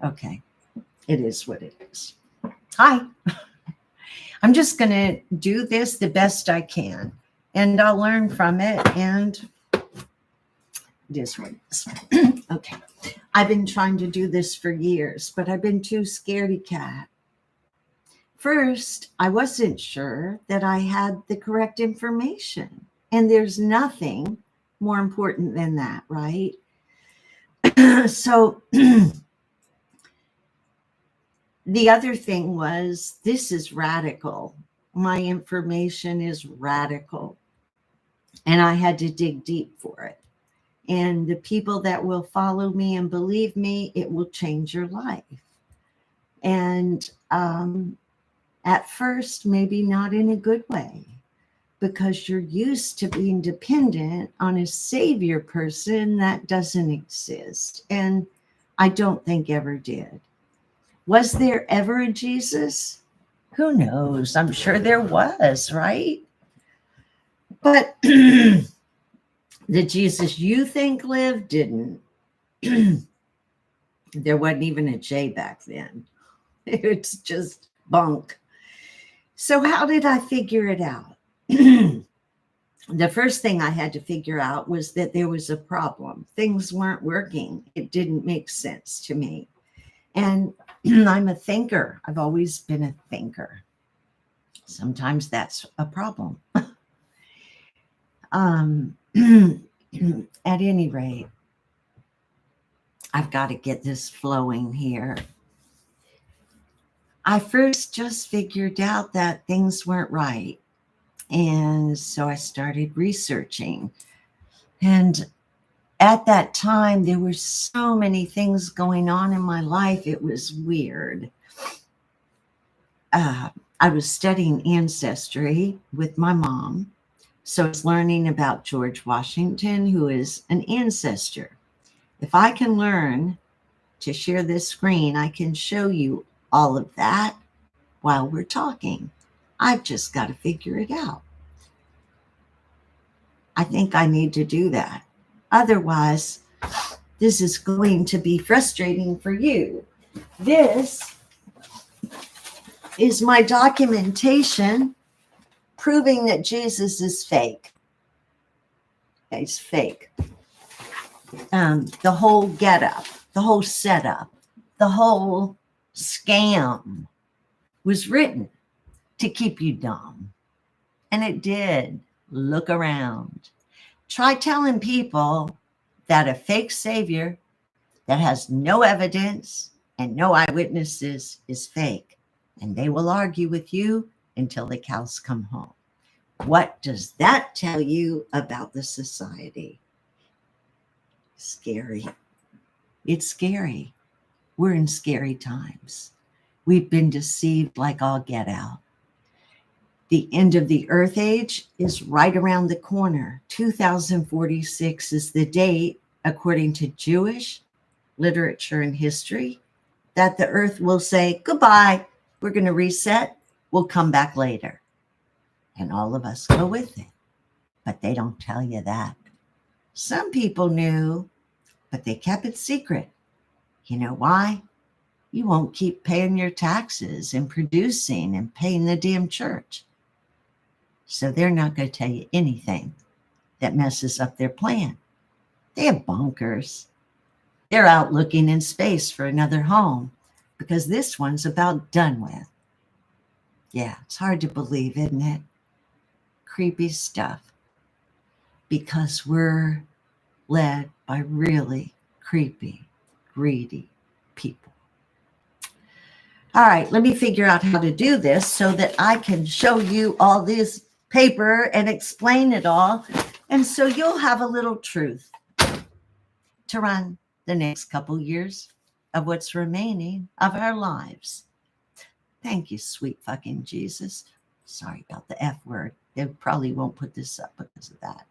Okay. It is what it is. Hi. I'm just going to do this the best I can, and I'll learn from it, and it is what it is. Okay. I've been trying to do this for years, but I've been too scaredy cat. First, I wasn't sure that I had the correct information, and there's nothing more important than that, right? So the other thing was, this is radical. My information is radical. And I had to dig deep for it. And the people that will follow me and believe me, it will change your life. And at first, maybe not in a good way, because you're used to being dependent on a savior person that doesn't exist. And I don't think ever did. Was there ever a Jesus? Who knows? I'm sure there was, right? But the Jesus you think lived didn't. There wasn't even a J back then. It's just bunk. So how did I figure it out? The first thing I had to figure out was that there was a problem. Things weren't working. It didn't make sense to me. And I'm a thinker. I've always been a thinker. Sometimes that's a problem. At any rate, I've got to get this flowing here. I first just figured out that things weren't right. And so I started researching. And at that time, there were so many things going on in my life. It was weird. I was studying ancestry with my mom. So I was learning about George Washington, who is an ancestor. If I can learn to share this screen, I can show you all of that while we're talking. I've just got to figure it out. I think I need to do that. Otherwise, this is going to be frustrating for you. This is my documentation proving that Jesus is fake. He's fake. The whole getup, the whole setup, the whole scam was written to keep you dumb. And it did. Look around. Try telling people that a fake savior that has no evidence and no eyewitnesses is fake, and they will argue with you until the cows come home. What does that tell you about the society? Scary. It's scary. We're in scary times. We've been deceived like all get out. The end of the earth age is right around the corner. 2046 is the date, according to Jewish literature and history, that the earth will say, goodbye, we're going to reset, we'll come back later. And all of us go with it. But they don't tell you that. Some people knew, but they kept it secret. You know why? You won't keep paying your taxes and producing and paying the damn church. So they're not going to tell you anything that messes up their plan. They have bunkers. They're out looking in space for another home because this one's about done with. Yeah, it's hard to believe, isn't it? Creepy stuff. Because we're led by really creepy, greedy people. All right, let me figure out how to do this so that I can show you all this paper and explain it all. And so you'll have a little truth to run the next couple years of what's remaining of our lives. Thank you, sweet fucking Jesus. Sorry about the F word. They probably won't put this up because of that.